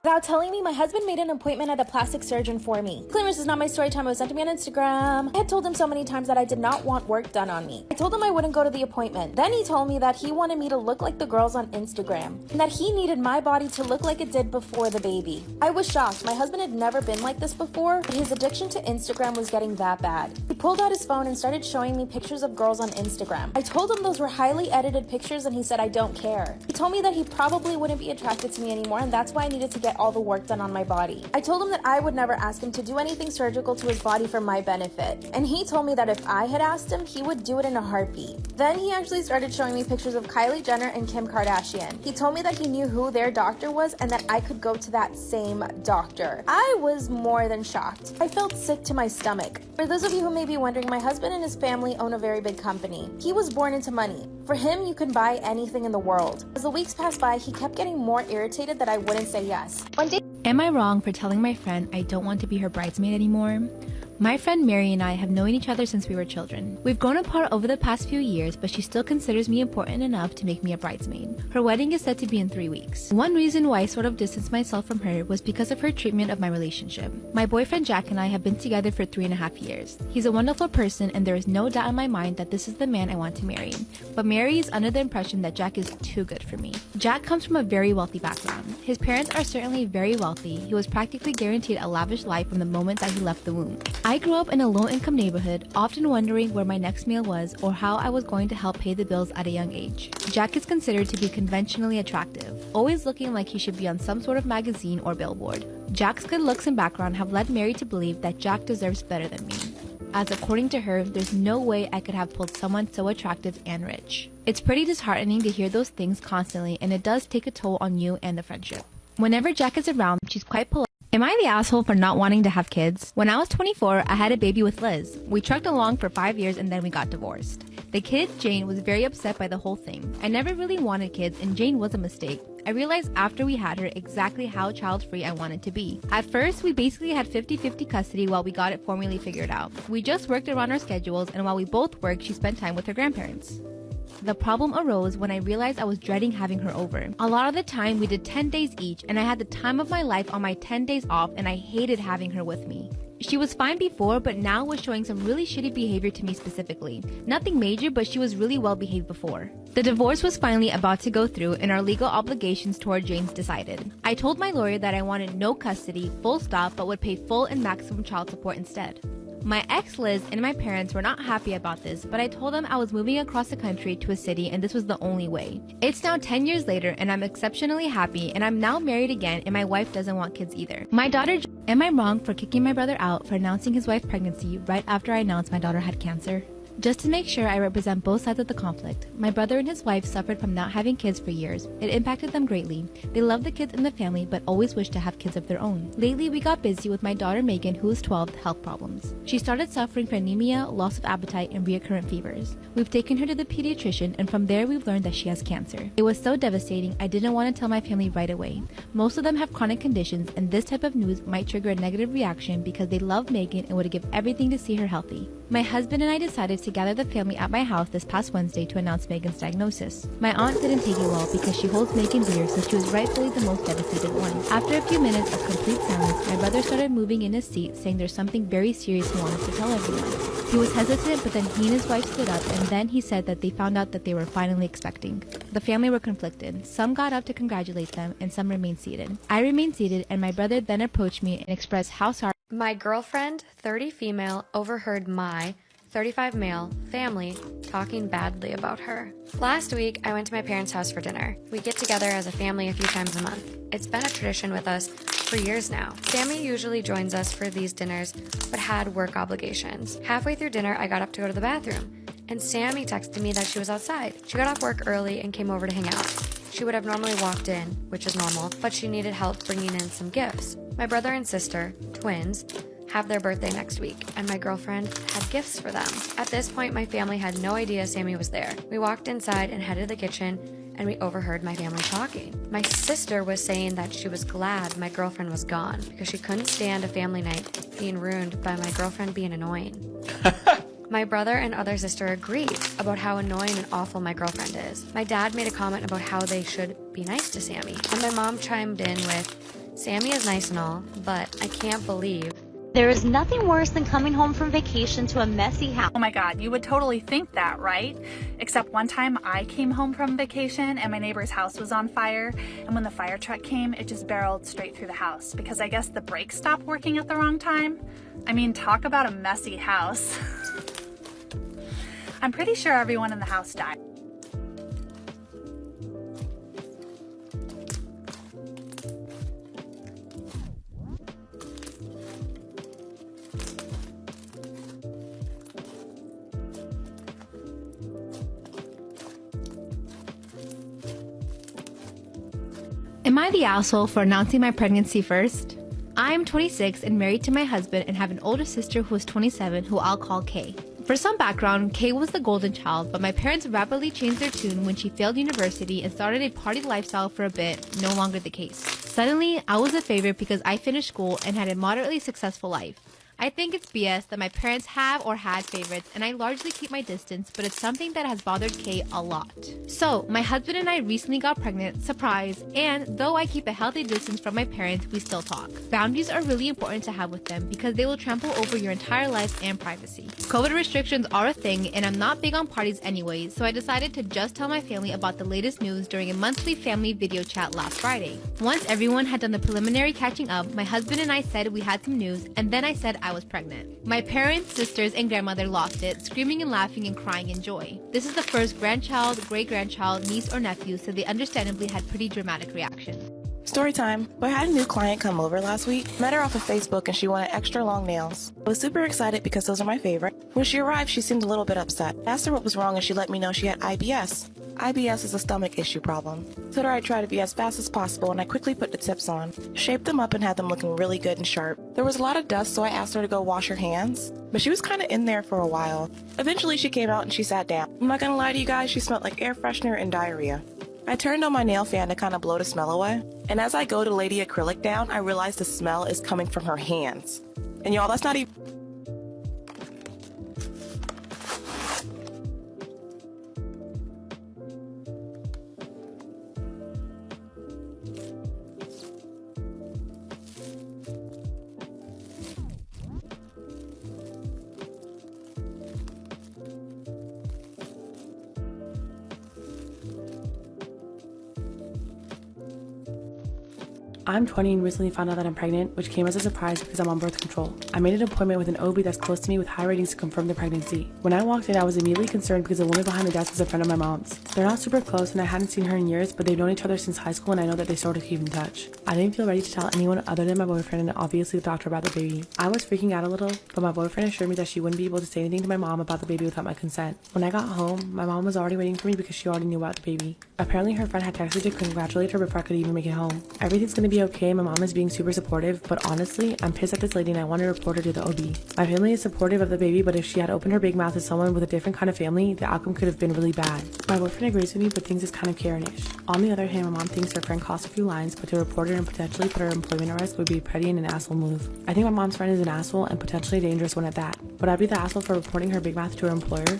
Without telling me, my husband made an appointment at a plastic surgeon for me. Disclaimer, this is not my story time. It was sent to me on Instagram. I had told him so many times that I did not want work done on me. I told him I wouldn't go to the appointment. Then he told me that he wanted me to look like the girls on Instagram and that he needed my body to look like it did before the baby. I was shocked. My husband had never been like this before, but his addiction to Instagram was getting that bad. He pulled out his phone and started showing me pictures of girls on Instagram. I told him those were highly edited pictures and he said I don't care. He told me that he probably wouldn't be attracted to me anymore and that's why I needed to get all the work done on my body. I told him that I would never ask him to do anything surgical to his body for my benefit. And he told me that if I had asked him, he would do it in a heartbeat. Then he actually started showing me pictures of Kylie Jenner and Kim Kardashian. He told me that he knew who their doctor was and that I could go to that same doctor. I was more than shocked. I felt sick to my stomach. For those of you who may be wondering, my husband and his family own a very big company. He was born into money. For him, you can buy anything in the world. As the weeks passed by, he kept getting more irritated that I wouldn't say yes. One day, am I wrong for telling my friend I don't want to be her bridesmaid anymore? My friend Mary and I have known each other since we were children. We've grown apart over the past few years, but she still considers me important enough to make me a bridesmaid. Her wedding is set to be in 3 weeks. One reason why I sort of distanced myself from her was because of her treatment of my relationship. My boyfriend Jack and I have been together for 3.5 years. He's a wonderful person and there is no doubt in my mind that this is the man I want to marry. But Mary is under the impression that Jack is too good for me. Jack comes from a very wealthy background. His parents are certainly very wealthy. He was practically guaranteed a lavish life from the moment that he left the womb. I grew up in a low-income neighborhood, often wondering where my next meal was or how I was going to help pay the bills at a young age. Jack is considered to be conventionally attractive, always looking like he should be on some sort of magazine or billboard. Jack's good looks and background have led Mary to believe that Jack deserves better than me, as according to her, there's no way I could have pulled someone so attractive and rich. It's pretty disheartening to hear those things constantly, and it does take a toll on you and the friendship. Whenever Jack is around, she's quite polite. Am I the asshole for not wanting to have kids? When I was 24, I had a baby with Liz. We trucked along for 5 years and then we got divorced. The kid, Jane, was very upset by the whole thing. I never really wanted kids and Jane was a mistake. I realized after we had her exactly how child-free I wanted to be. At first, we basically had 50-50 custody while we got it formally figured out. We just worked around our schedules and while we both worked, she spent time with her grandparents. The problem arose when I realized I was dreading having her over. A lot of the time, we did 10 days each, and I had the time of my life on my 10 days off, and I hated having her with me. She was fine before, but now was showing some really shitty behavior to me specifically. Nothing major, but she was really well behaved before. The divorce was finally about to go through, and our legal obligations toward Jane's decided. I told my lawyer that I wanted no custody, full stop, but would pay full and maximum child support instead. My ex Liz and my parents were not happy about this, but I told them I was moving across the country to a city and this was the only way. It's now 10 years later and I'm exceptionally happy and I'm now married again and my wife doesn't want kids either. My daughter, am I wrong for kicking my brother out for announcing his wife's pregnancy right after I announced my daughter had cancer? Just to make sure I represent both sides of the conflict, my brother and his wife suffered from not having kids for years. It impacted them greatly. They love the kids in the family but always wish to have kids of their own. Lately, we got busy with my daughter Megan, who is 12, with health problems. She started suffering from anemia, loss of appetite, and recurrent fevers. We've taken her to the pediatrician and from there we've learned that she has cancer. It was so devastating, I didn't want to tell my family right away. Most of them have chronic conditions and this type of news might trigger a negative reaction because they love Megan and would give everything to see her healthy. My husband and I decided to gather the family at my house this past Wednesday to announce Megan's diagnosis. My aunt didn't take it well because she holds Megan dear since she was rightfully the most devastated one. After a few minutes of complete silence, my brother started moving in his seat saying there's something very serious he wanted to tell everyone. He was hesitant but then he and his wife stood up and then he said that they found out that they were finally expecting. The family were conflicted. Some got up to congratulate them and some remained seated. I remained seated and my brother then approached me and expressed how sorry. My girlfriend, 30 female, overheard my 35 male family talking badly about her. Last week, I went to my parents' house for dinner. We get together as a family a few times a month. It's been a tradition with us for years now. Sammy usually joins us for these dinners, but had work obligations. Halfway through dinner, I got up to go to the bathroom, and Sammy texted me that she was outside. She got off work early and came over to hang out. She would have normally walked in, which is normal, but she needed help bringing in some gifts. My brother and sister, twins, have their birthday next week, and my girlfriend had gifts for them. At this point, my family had no idea Sammy was there. We walked inside and headed to the kitchen, and we overheard my family talking. My sister was saying that she was glad my girlfriend was gone because she couldn't stand a family night being ruined by my girlfriend being annoying. My brother and other sister agreed about how annoying and awful my girlfriend is. My dad made a comment about how they should be nice to Sammy, and my mom chimed in with, Sammy is nice and all, but I can't believe There is nothing worse than coming home from vacation to a messy house. Oh my God, you would totally think that, right? Except one time I came home from vacation and my neighbor's house was on fire, and when the fire truck came, it just barreled straight through the house because I guess the brakes stopped working at the wrong time. I mean, talk about a messy house. I'm pretty sure everyone in the house died. Am I the asshole for announcing my pregnancy first? I am 26 and married to my husband and have an older sister who is 27 who I'll call Kay. For some background, Kay was the golden child, but my parents rapidly changed their tune when she failed university and started a party lifestyle for a bit, no longer the case. Suddenly, I was a favorite because I finished school and had a moderately successful life. I think it's BS that my parents have or had favorites, and I largely keep my distance, but it's something that has bothered Kay a lot. So, my husband and I recently got pregnant, surprise, and though I keep a healthy distance from my parents, we still talk. Boundaries are really important to have with them because they will trample over your entire life and privacy. COVID restrictions are a thing, and I'm not big on parties anyway, so I decided to just tell my family about the latest news during a monthly family video chat last Friday. Once everyone had done the preliminary catching up, my husband and I said we had some news, and then I said I was pregnant. My parents, sisters, and grandmother lost it, screaming and laughing and crying in joy. This is the first grandchild, great-grandchild, niece, or nephew, so they understandably had pretty dramatic reactions. Storytime. I had a new client come over last week. Met her off of Facebook and she wanted extra long nails. I was super excited because those are my favorite. When she arrived, she seemed a little bit upset. I asked her what was wrong and she let me know she had IBS. IBS is a stomach issue problem. Told her I'd try to be as fast as possible and I quickly put the tips on. Shaped them up and had them looking really good and sharp. There was a lot of dust, so I asked her to go wash her hands. But she was kind of in there for a while. Eventually she came out and she sat down. I'm not gonna lie to you guys, she smelled like air freshener and diarrhea. I turned on my nail fan to kind of blow the smell away. And as I go to lay the acrylic down, I realize the smell is coming from her hands. And y'all, that's not even... I'm 20 and recently found out that I'm pregnant, which came as a surprise because I'm on birth control. I made an appointment with an OB that's close to me with high ratings to confirm the pregnancy. When I walked in, I was immediately concerned because the woman behind the desk is a friend of my mom's. They're not super close and I hadn't seen her in years, but they've known each other since high school and I know that they sort of keep in touch. I didn't feel ready to tell anyone other than my boyfriend and obviously the doctor about the baby. I was freaking out a little, but my boyfriend assured me that she wouldn't be able to say anything to my mom about the baby without my consent. When I got home, my mom was already waiting for me because she already knew about the baby. Apparently her friend had texted to congratulate her before I could even make it home. Everything's gonna be okay, my mom is being super supportive, but honestly, I'm pissed at this lady and I want to report her to the OB. My family is supportive of the baby, but if she had opened her big mouth to someone with a different kind of family, the outcome could have been really bad. My boyfriend agrees with me, but thinks it's kind of Karen-ish. On the other hand, my mom thinks her friend crossed a few lines, but to report her and potentially put her employment at risk would be petty and an asshole move. I think my mom's friend is an asshole and potentially a dangerous one at that. Would I be the asshole for reporting her big mouth to her employer?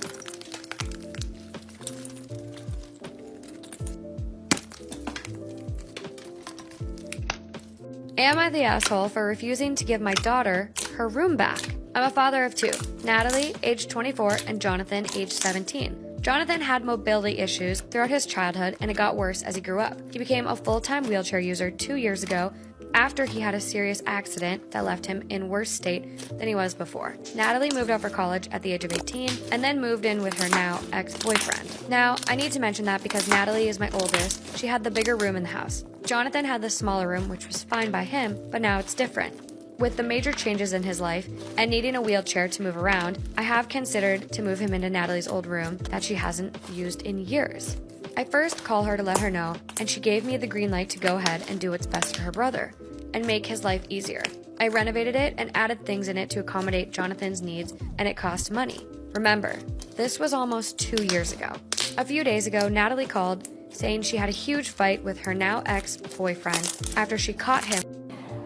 Am I the asshole for refusing to give my daughter her room back? I'm a father of two, Natalie, age 24, and Jonathan, age 17. Jonathan had mobility issues throughout his childhood, and it got worse as he grew up. He became a full-time wheelchair user 2 years ago after he had a serious accident that left him in worse state than he was before. Natalie moved out for college at the age of 18 and then moved in with her now ex-boyfriend. Now, I need to mention that because Natalie is my oldest, she had the bigger room in the house. Jonathan had the smaller room, which was fine by him, but now it's different. With the major changes in his life and needing a wheelchair to move around, I have considered to move him into Natalie's old room that she hasn't used in years. I first called her to let her know, and she gave me the green light to go ahead and do what's best for her brother and make his life easier. I renovated it and added things in it to accommodate Jonathan's needs, and it cost money. Remember, this was almost 2 years ago. A few days ago, Natalie called saying she had a huge fight with her now ex-boyfriend after she caught him.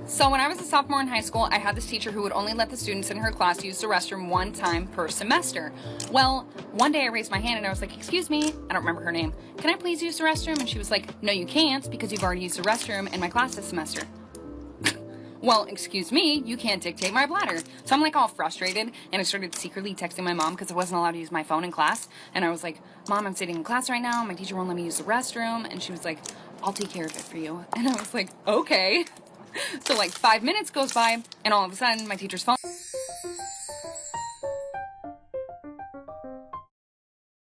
So when I was a sophomore in high school, I had this teacher who would only let the students in her class use the restroom one time per semester. Well, one day I raised my hand and I was like, excuse me, I don't remember her name. Can I please use the restroom? And she was like, no, you can't because you've already used the restroom in my class this semester. well, excuse me, you can't dictate my bladder. So I'm like all frustrated, and I started secretly texting my mom because I wasn't allowed to use my phone in class. And I was like, Mom, I'm sitting in class right now. My teacher won't let me use the restroom. And she was like, I'll take care of it for you. And I was like, okay. So like 5 minutes goes by, and all of a sudden my teacher's phone